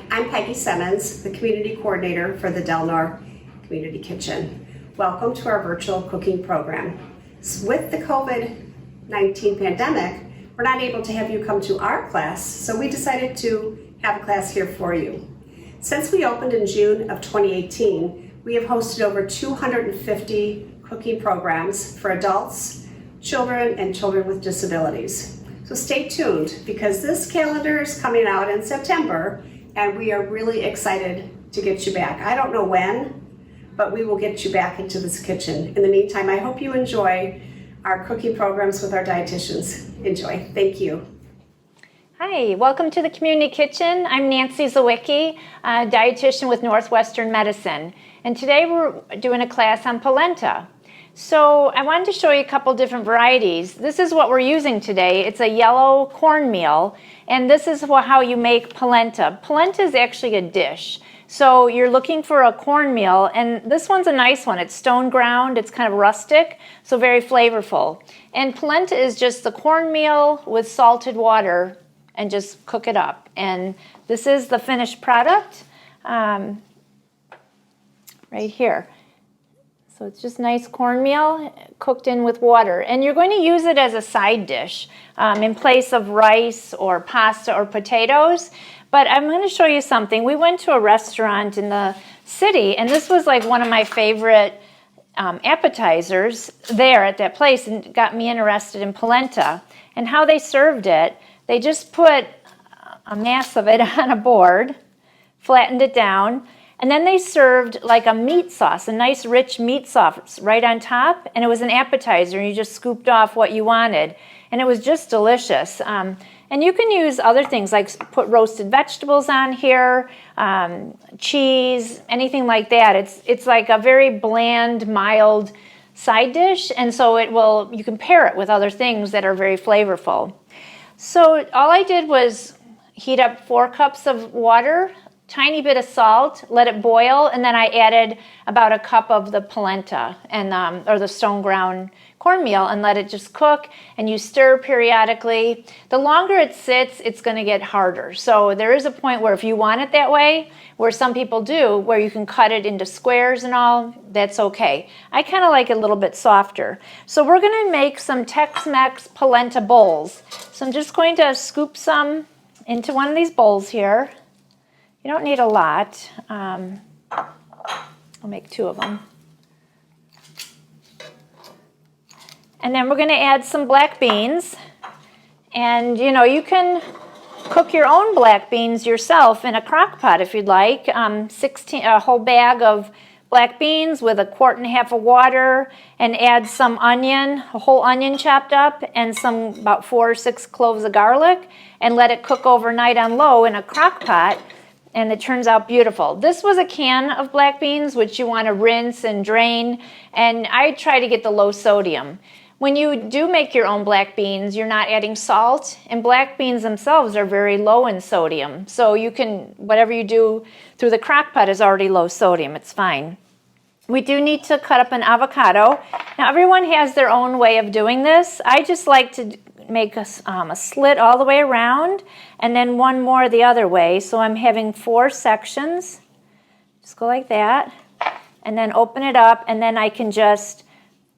I'm Peggy Semmens, the Community Coordinator for the Delnor Community Kitchen. Welcome to our virtual cooking program. With the COVID-19 pandemic, we're not able to have you come to our class, so we decided to have a class here for you. Since we opened in June of 2018, we have hosted over 250 cooking programs for adults, children, and children with disabilities. So stay tuned because this calendar is coming out in September and we are really excited to get you back. I don't know when, but we will get you back into this kitchen. In the meantime, I hope you enjoy our cooking programs with our dietitians. Enjoy. Thank you. Hi, welcome to the Community Kitchen. I'm Nancy Zawicki, a dietitian with Northwestern Medicine. And today we're doing a class on polenta. So I wanted to show you a couple different varieties. This is what we're using today. It's a yellow cornmeal, and this is how you make polenta. Polenta is actually a dish. So you're looking for a cornmeal, and this one's a nice one. It's stone ground, it's kind of rustic, so very flavorful. And polenta is just the cornmeal with salted water and just cook it up. And this is the finished product right here. So it's just nice cornmeal cooked in with water. And you're going to use it as a side dish in place of rice or pasta or potatoes. But I'm going to show you something. We went to a restaurant in the city, and this was like one of my favorite appetizers there at that place, and got me interested in polenta. And how they served it, they just put a mass of it on a board, flattened it down, and then they served like a meat sauce, a nice rich meat sauce right on top, and it was an appetizer, and you just scooped off what you wanted, and it was just delicious. And you can use other things like put roasted vegetables on here, cheese, anything like that. It's like a very bland, mild side dish, and so you can pair it with other things that are very flavorful. So all I did was heat up 4 cups of water, tiny bit of salt, let it boil, and then I added about a cup of the polenta and or the stone ground cornmeal and let it just cook, and you stir periodically. The longer it sits, it's going to get harder. So there is a point where if you want it that way, where some people do, where you can cut it into squares and all, that's okay. I kind of like it a little bit softer. So we're going to make some Tex-Mex polenta bowls. So I'm just going to scoop some into one of these bowls here. You don't need a lot. I'll make 2 of them. And then we're going to add some black beans. And you can cook your own black beans yourself in a crock pot if you'd like. A whole bag of black beans with 1.5 quarts of water, and add some onion, a whole onion chopped up, and about 4 or 6 cloves of garlic, and let it cook overnight on low in a crock pot. And it turns out beautiful. This was a can of black beans, which you want to rinse and drain, and I try to get the low sodium. When you do make your own black beans, you're not adding salt, and black beans themselves are very low in sodium. So you can, whatever you do through the crock pot is already low sodium, it's fine. We do need to cut up an avocado. Now everyone has their own way of doing this. I just like to make a slit all the way around, and then one more the other way. So I'm having 4 sections. Just go like that, and then open it up, and then I can just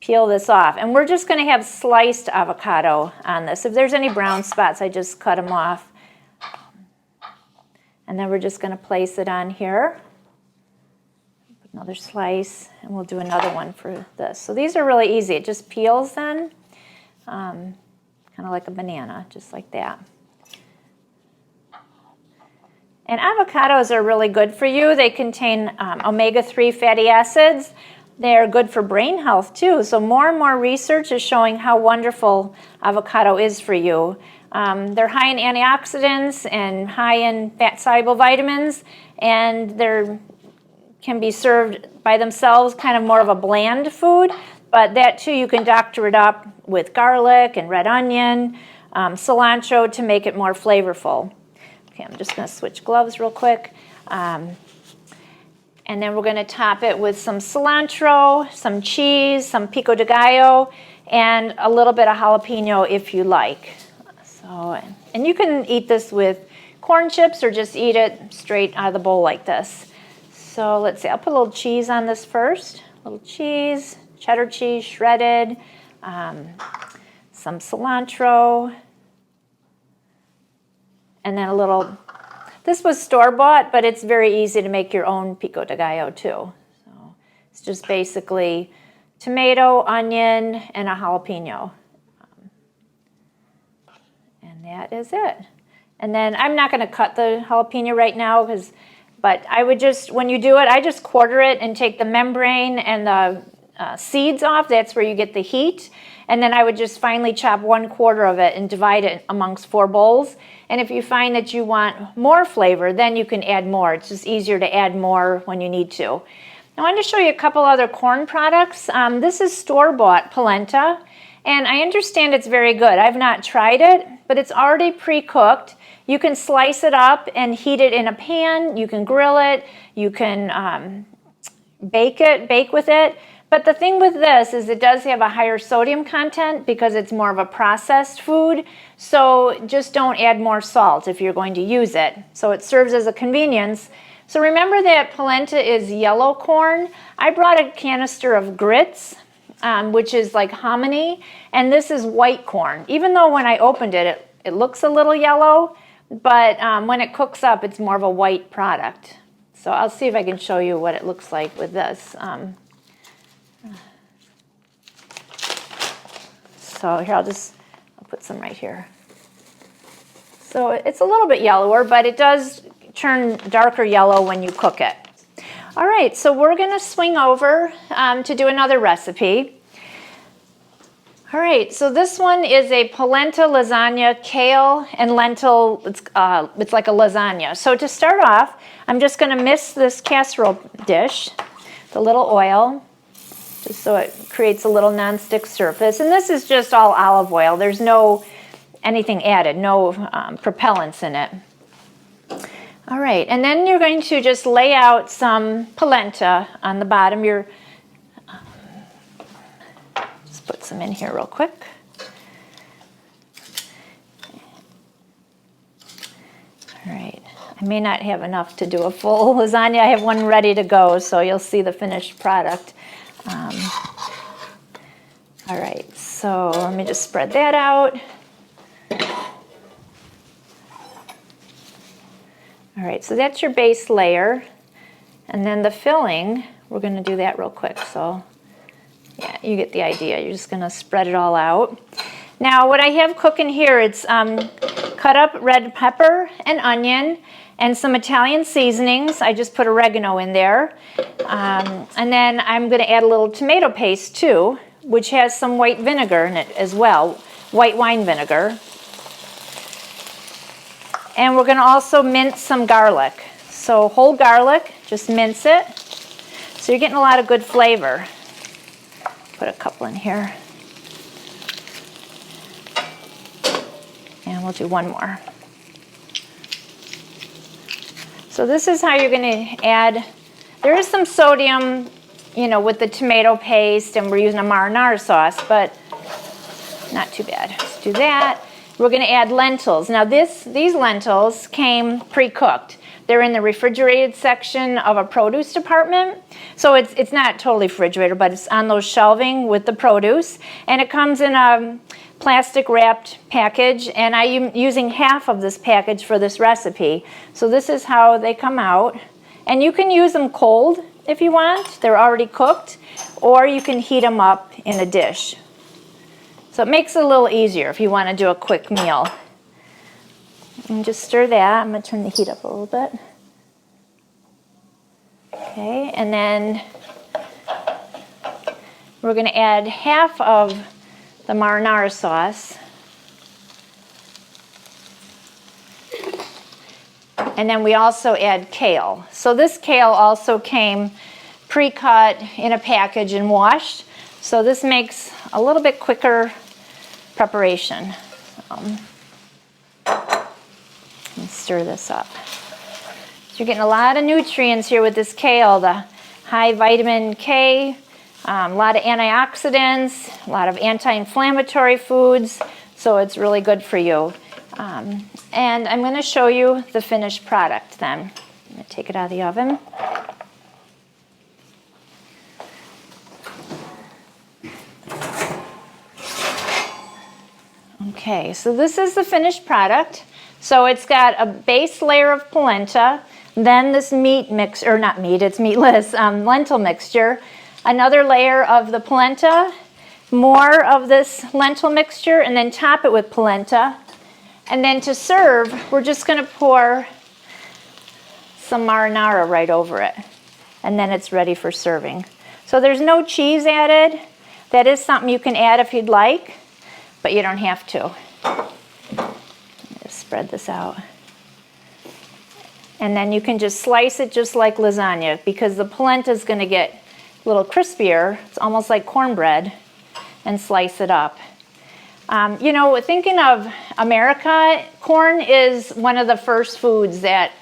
peel this off. And we're just going to have sliced avocado on this. If there's any brown spots, I just cut them off. And then we're just going to place it on here. Put another slice, and we'll do another one for this. So these are really easy. It just peels then. Kind of like a banana, just like that. And avocados are really good for you. They contain omega-3 fatty acids. They're good for brain health too. So more and more research is showing how wonderful avocado is for you. They're high in antioxidants and high in fat-soluble vitamins, and they can be served by themselves, kind of more of a bland food. But that too, you can doctor it up with garlic and red onion, cilantro to make it more flavorful. Okay, I'm just going to switch gloves real quick. And then we're going to top it with some cilantro, some cheese, some Pico De Gallo, and a little bit of jalapeno if you like. So, and you can eat this with corn chips or just eat it straight out of the bowl like this. So let's see, I'll put a little cheese on this first. A little cheese, cheddar cheese, shredded, some cilantro, and then a little, this was store-bought, but it's very easy to make your own Pico De Gallo too. So it's just basically tomato, onion, and a jalapeno. And that is it. And then I'm not going to cut the jalapeno right now, but I would just, when you do it, I just quarter it and take the membrane and the seeds off. That's where you get the heat. And then I would just finely chop 1/4 of it and divide it amongst 4 bowls. And if you find that you want more flavor, then you can add more. It's just easier to add more when you need to. I wanted to show you a couple other corn products. This is store-bought polenta, and I understand it's very good. I've not tried it, but it's already pre-cooked. You can slice it up and heat it in a pan. You can grill it. You can bake with it. But the thing with this is it does have a higher sodium content because it's more of a processed food. So just don't add more salt if you're going to use it. So it serves as a convenience. So remember that polenta is yellow corn. I brought a canister of grits, which is like hominy, and this is white corn. Even though when I opened it, it looks a little yellow, but when it cooks up, it's more of a white product. So I'll see if I can show you what it looks like with this. So here, I'll put some right here. So it's a little bit yellower, but it does turn darker yellow when you cook it. All right, so we're gonna swing over to do another recipe. All right, so this one is a polenta lasagna, kale and lentil. It's like a lasagna. So to start off, I'm just gonna mist this casserole dish with a little oil, just so it creates a little nonstick surface. And this is just all olive oil. There's no anything added, no propellants in it. All right, and then you're going to just lay out some polenta on the bottom. Just put some in here real quick. All right, I may not have enough to do a full lasagna. I have one ready to go, so you'll see the finished product. All right, so let me just spread that out. All right, so that's your base layer. And then the filling, we're gonna do that real quick. So yeah, you get the idea. You're just gonna spread it all out. Now what I have cooking here, it's cut up red pepper and onion and some Italian seasonings. I just put oregano in there. And then I'm gonna add a little tomato paste too, which has some white vinegar in it as well, white wine vinegar. And we're gonna also mince some garlic. So whole garlic, just mince it. So you're getting a lot of good flavor. Put a couple in here. And we'll do one more. So this is how you're gonna add, there is some sodium, with the tomato paste, and we're using a marinara sauce, but not too bad. Let's do that. We're gonna add lentils. Now these lentils came pre-cooked. They're in the refrigerated section of a produce department. So it's not totally refrigerated, but it's on those shelving with the produce. And it comes in a plastic wrapped package, and I am using half of this package for this recipe. So this is how they come out. And you can use them cold if you want. They're already cooked, or you can heat them up in a dish. So it makes it a little easier if you want to do a quick meal. And just stir that. I'm going to turn the heat up a little bit. Okay, and then we're going to add half of the marinara sauce. And then we also add kale. So this kale also came pre-cut in a package and washed. So this makes a little bit quicker preparation. And stir this up. So you're getting a lot of nutrients here with this kale, the high vitamin K, a lot of antioxidants, a lot of anti-inflammatory foods, so it's really good for you. And I'm going to show you the finished product then. I'm going to take it out of the oven. Okay, so this is the finished product. So it's got a base layer of polenta, then this meat mix, or not meat, it's meatless, lentil mixture, another layer of the polenta, more of this lentil mixture, and then top it with polenta. And then to serve, we're just going to pour some marinara right over it. And then it's ready for serving. So there's no cheese added. That is something you can add if you'd like, but you don't have to. Just spread this out. And then you can just slice it just like lasagna, because the polenta is going to get a little crispier. It's almost like cornbread, and slice it up. You know, thinking of America, corn is one of the first foods that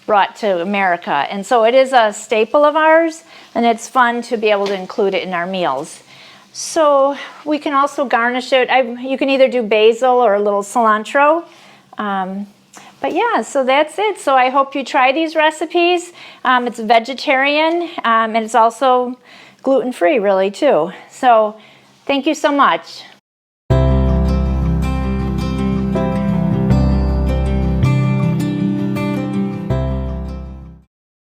brought to America. And so it is a staple of ours, and it's fun to be able to include it in our meals. So we can also garnish it. You can either do basil or a little cilantro. But yeah, so that's it. So I hope you try these recipes. It's vegetarian, and it's also gluten-free really too. So thank you so much.